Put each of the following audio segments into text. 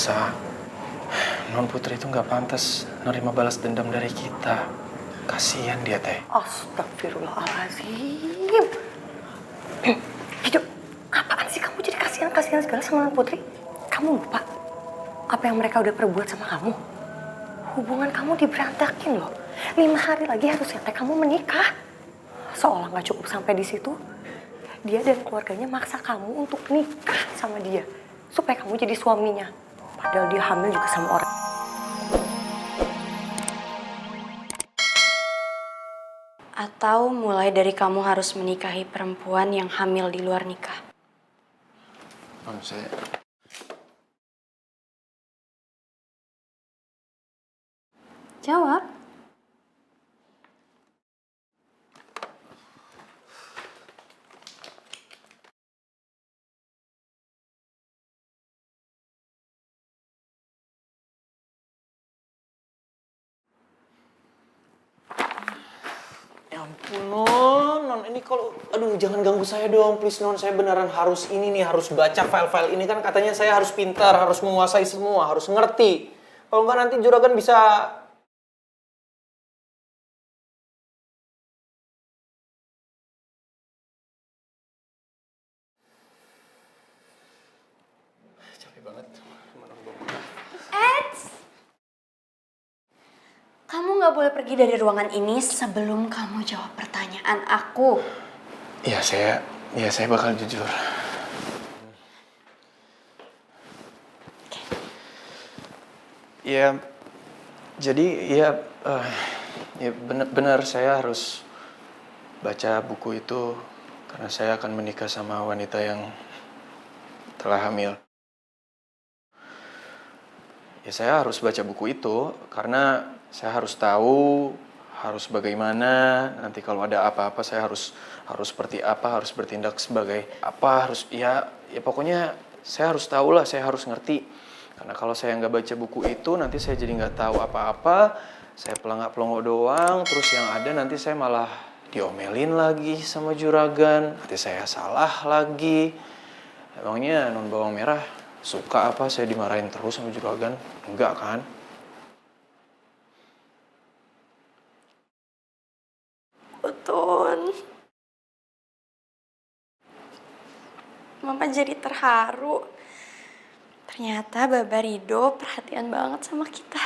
Sa. Non Putri itu nggak pantas nerima balas dendam dari kita. Kasihan dia, Teh. Astagfirullahaladzim. Hidup, apaan sih kamu jadi kasihan segala sama Non Putri? Kamu lupa apa yang mereka udah perbuat sama kamu? Hubungan kamu diberantakin loh. 5 hari lagi harusnya kamu menikah. Seolah nggak cukup sampai di situ, dia dan keluarganya maksa kamu untuk nikah sama dia supaya kamu jadi suaminya. Padahal dia hamil juga sama orang. Atau mulai dari kamu harus menikahi perempuan yang hamil di luar nikah? Non, saya... Jawab. Ya ampun, non ini kalau, aduh jangan ganggu saya dong, please non. Saya beneran harus ini nih, harus baca file-file ini kan katanya saya harus pintar, harus menguasai semua, harus ngerti. Kalau nggak nanti juragan bisa... Capek banget. Kamu nggak boleh pergi dari ruangan ini sebelum kamu jawab pertanyaan aku. Ya saya bakal jujur. Ya, jadi ya benar saya harus baca buku itu karena saya akan menikah sama wanita yang telah hamil. Ya saya harus baca buku itu karena saya harus tahu harus bagaimana nanti kalau ada apa-apa saya harus seperti apa, harus bertindak sebagai apa, harus ya pokoknya saya harus tahu lah, saya harus ngerti. Karena kalau saya nggak baca buku itu nanti saya jadi nggak tahu apa-apa, saya pelangak-pelongo doang, terus yang ada nanti saya malah diomelin lagi sama juragan, nanti saya salah lagi. Emangnya non bawang merah suka apa saya dimarahin terus sama juragan? Enggak kan? Utun. Mama jadi terharu. Ternyata Baba Rido perhatian banget sama kita.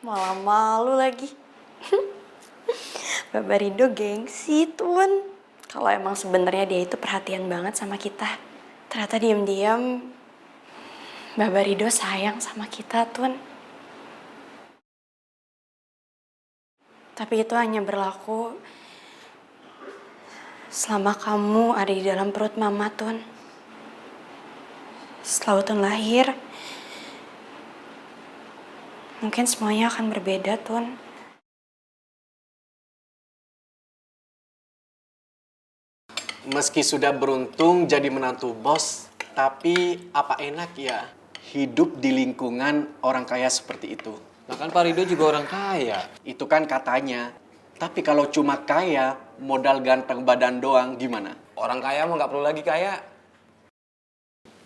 Malah malu lagi. Baba Rido gengsi, Tun. Kalau emang sebenarnya dia itu perhatian banget sama kita. Ternyata diam-diam Baba Rido sayang sama kita, Tun. Tapi itu hanya berlaku selama kamu ada di dalam perut Mama, Tun. Setelah Utun lahir, mungkin semuanya akan berbeda, Tun. Meski sudah beruntung jadi menantu bos, tapi apa enak ya hidup di lingkungan orang kaya seperti itu. Nah kan Pak Rido juga orang kaya. Itu kan katanya. Tapi kalau cuma kaya, modal ganteng badan doang gimana? Orang kaya mah nggak perlu lagi kaya.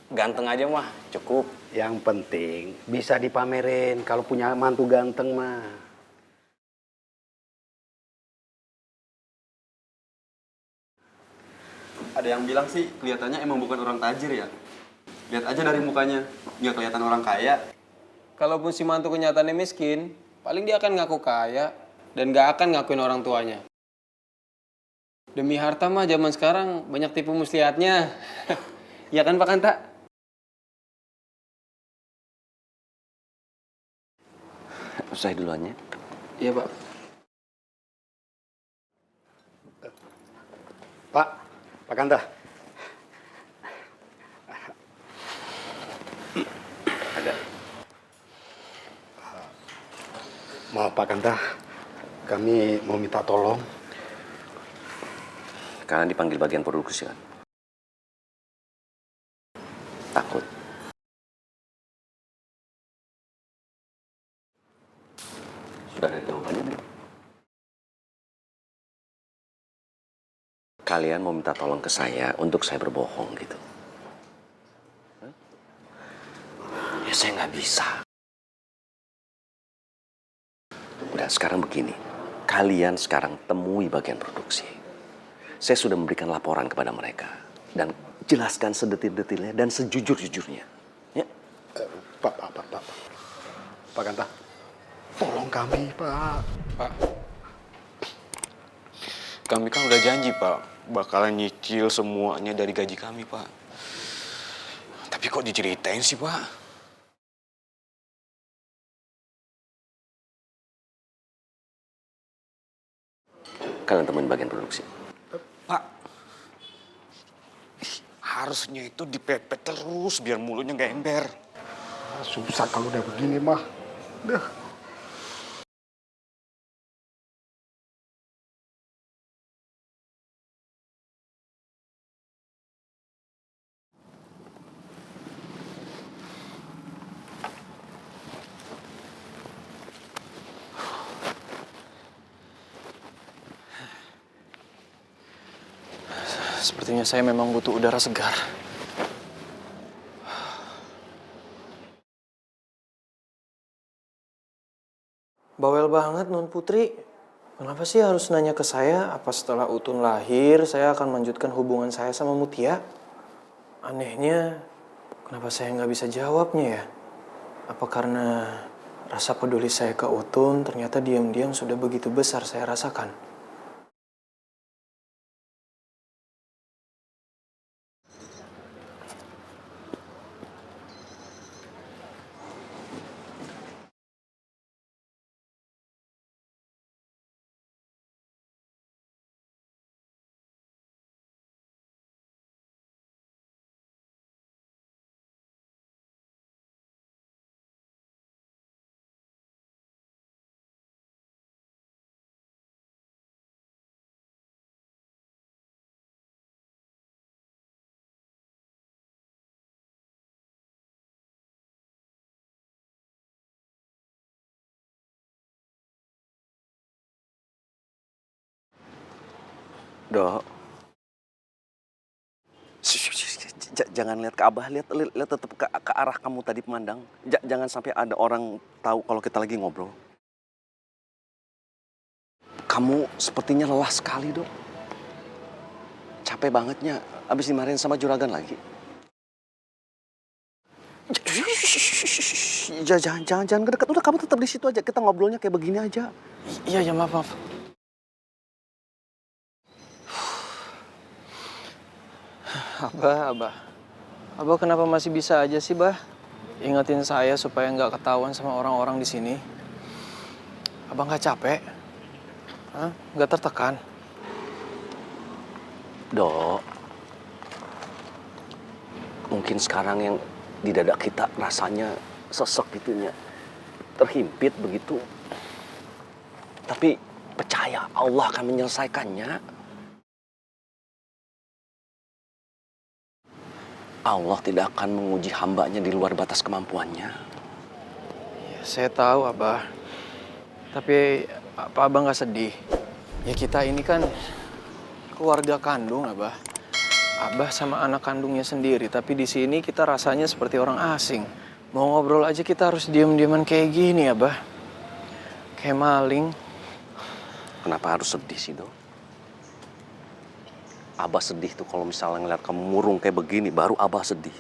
Ganteng aja mah cukup. Yang penting bisa dipamerin kalau punya mantu ganteng mah. Ada yang bilang sih kelihatannya emang bukan orang tajir ya. Lihat aja dari mukanya, nggak kelihatan orang kaya. Kalaupun si mantu kenyataannya miskin, paling dia akan ngaku kaya dan nggak akan ngakuin orang tuanya. Demi harta mah zaman sekarang banyak tipu muslihatnya. Ya kan Pak Kanta? Usai duluan ya. Iya Pak. Pak Kanta. Ada. Maaf Pak Kanta, kami mau minta tolong. Karena dipanggil bagian produksi kan. Takut. Sudah ada jawabannya belum? kalian mau minta tolong ke saya untuk saya berbohong gitu? Hah? Ya saya nggak bisa. Udah sekarang begini, kalian sekarang temui bagian produksi. Saya sudah memberikan laporan kepada mereka dan jelaskan sedetil-detilnya dan sejujur-jujurnya. Ya. Pak Ganta, tolong kami, Pak. Pak, kami kan udah janji, Pak, bakalan nyicil semuanya dari gaji kami, Pak. Tapi kok diceritain sih, Pak? Kalian temuin bagian produksi. Pak, harusnya itu dipepet terus biar mulutnya nggak ember. Susah kalau udah begini, mah. Dah. Sepertinya saya memang butuh udara segar. Bawel banget Non Putri. Kenapa sih harus nanya ke saya? Apa setelah Utun lahir saya akan melanjutkan hubungan saya sama Mutia? Anehnya, kenapa saya nggak bisa jawabnya ya? Apa karena rasa peduli saya ke Utun ternyata diam-diam sudah begitu besar saya rasakan? Dok. Jangan lihat ke Abah, lihat tetap ke arah kamu tadi memandang. Jangan sampai ada orang tahu kalau kita lagi ngobrol. Kamu sepertinya lelah sekali, Dok. Capek bangetnya, abis dimarahin sama juragan lagi. Jangan ke dekat. Udah kamu tetap di situ aja. Kita ngobrolnya kayak begini aja. Iya, ya maaf. Abah kenapa masih bisa aja sih, Bah? Ingetin saya supaya nggak ketahuan sama orang-orang di sini. Abah nggak capek? Hah? Nggak tertekan? Dok, mungkin sekarang yang di dada kita rasanya sesek gitunya, terhimpit begitu. Tapi percaya Allah akan menyelesaikannya. Allah tidak akan menguji hambanya di luar batas kemampuannya. Ya, saya tahu, Abah. Tapi apa Abah nggak sedih? Ya kita ini kan keluarga kandung, Abah. Abah sama anak kandungnya sendiri. Tapi di sini kita rasanya seperti orang asing. Mau ngobrol aja kita harus diam-diaman kayak gini, Abah. Kayak maling. Kenapa harus sedih sih, Dok? Abah sedih tuh kalau misalnya ngeliat kamu murung kayak begini, baru Abah sedih.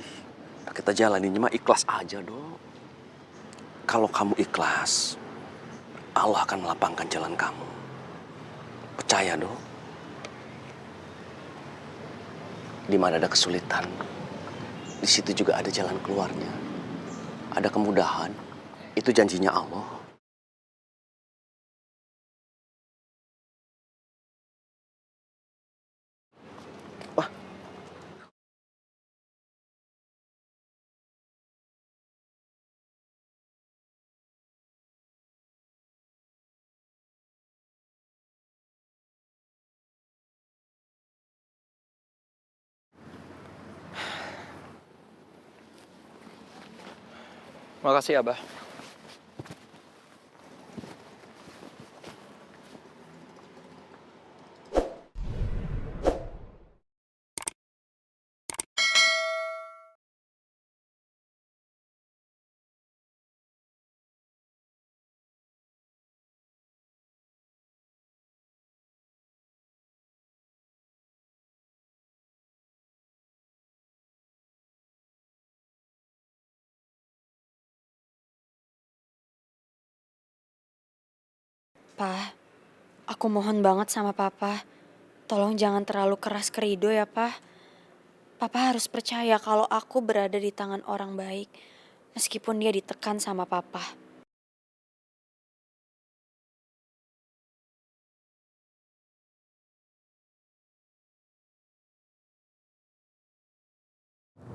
Nah, kita jalaninnya mah ikhlas aja, Dok. Kalau kamu ikhlas, Allah akan melapangkan jalan kamu. Percaya, Dok. Di mana ada kesulitan, di situ juga ada jalan keluarnya. Ada kemudahan. Itu janjinya Allah. Makasih, Abah. Pa, aku mohon banget sama Papa. Tolong jangan terlalu keras ke Rido ya, Pa. Papa harus percaya kalau aku berada di tangan orang baik, meskipun dia ditekan sama Papa.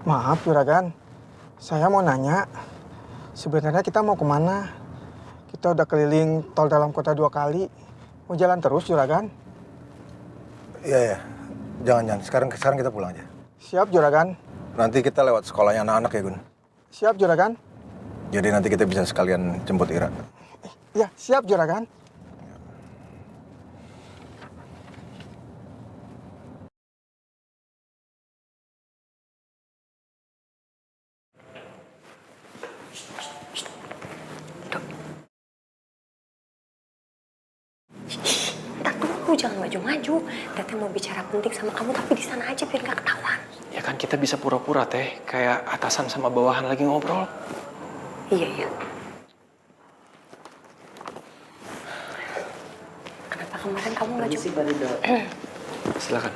Maaf Juragan, saya mau nanya, sebenarnya kita mau kemana? Kita udah keliling tol dalam kota 2 kali, mau jalan terus Juragan? Iya ya, jangan. Sekarang kita pulang aja. Siap Juragan. Nanti kita lewat sekolahnya anak-anak ya Gun. Siap Juragan. Jadi nanti kita bisa sekalian jemput Ira. Ya, siap Juragan. Ntar dulu, jangan maju-maju. Teteh mau bicara penting sama kamu, tapi di sana aja biar gak ketahuan. Ya kan kita bisa pura-pura teh, kayak atasan sama bawahan lagi ngobrol. Iya. Kenapa kemarin kamu gak jawab? Silakan.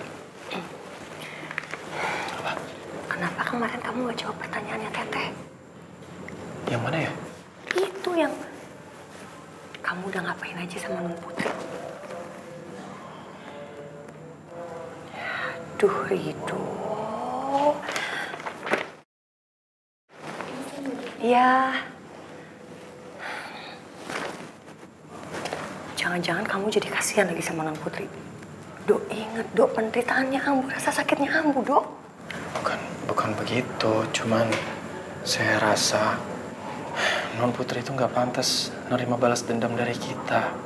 Kenapa kemarin kamu gak jawab pertanyaannya Teteh? Yang mana ya? Itu yang kamu udah ngapain aja sama Non Putri? Aduh, Rido. Ya. Jangan-jangan kamu jadi kasihan lagi sama Non Putri. Dok, inget, Dok, penderitaannya Ambu, rasa sakitnya Ambu, Dok. Bukan begitu, cuman saya rasa Non Putri itu nggak pantas nerima balas dendam dari kita.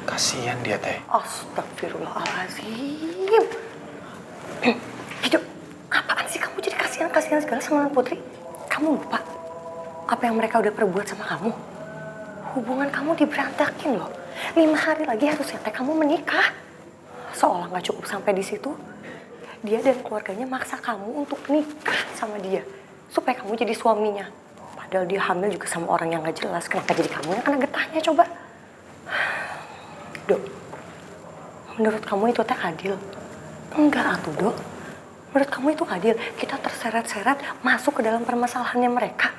Kasihan dia teh. Astagfirullahaladzim. Hidup, apaan sih kamu jadi kasihan segala sama Non Putri? Kamu lupa apa yang mereka udah perbuat sama kamu? Hubungan kamu diberantakin loh. 5 hari lagi harusnya teh kamu menikah. Seolah nggak cukup sampai di situ, dia dan keluarganya maksa kamu untuk nikah sama dia supaya kamu jadi suaminya. Padahal dia hamil juga sama orang yang nggak jelas. Kenapa jadi kamu yang kena getahnya coba? Dok, menurut kamu itu teh adil? Enggak atuh, Dok. Menurut kamu itu adil? Kita terseret-seret masuk ke dalam permasalahannya mereka.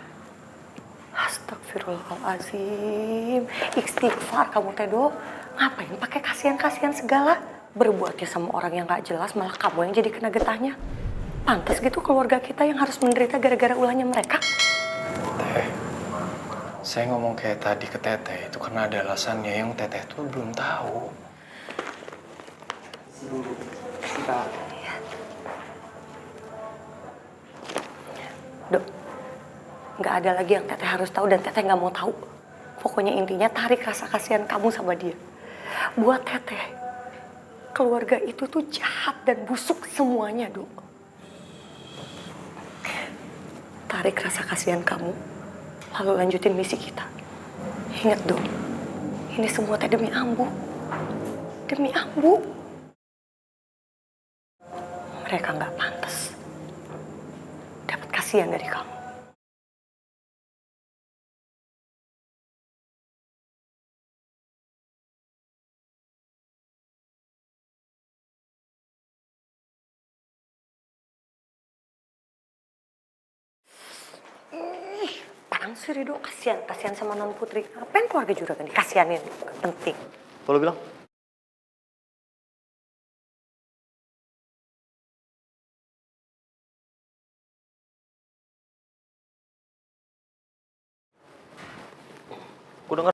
Astagfirullahaladzim. Istighfar kamu teh, Dok. Ngapain pakai kasihan-kasihan segala? Berbuatnya sama orang yang gak jelas, malah kamu yang jadi kena getahnya. Pantas gitu keluarga kita yang harus menderita gara-gara ulahnya mereka. Teh, saya ngomong kayak tadi ke Teteh itu karena ada alasannya yang Teteh tuh belum tahu. Dok, gak ada lagi yang Teteh harus tahu dan Teteh gak mau tahu. Pokoknya intinya tarik rasa kasihan kamu sama dia. Buat Teteh, keluarga itu tuh jahat dan busuk semuanya, Dok. Tarik rasa kasihan kamu, lalu lanjutin misi kita. Ingat, Dok, ini semua teh demi Ambu. Demi Ambu. Mereka nggak pantas dapat kasihan dari kamu. Apaan sih Rido? Kasihan sama Non Putri. Apa yang keluarga juga kan dikasihanin? Penting. Kalau bilang, aku dengar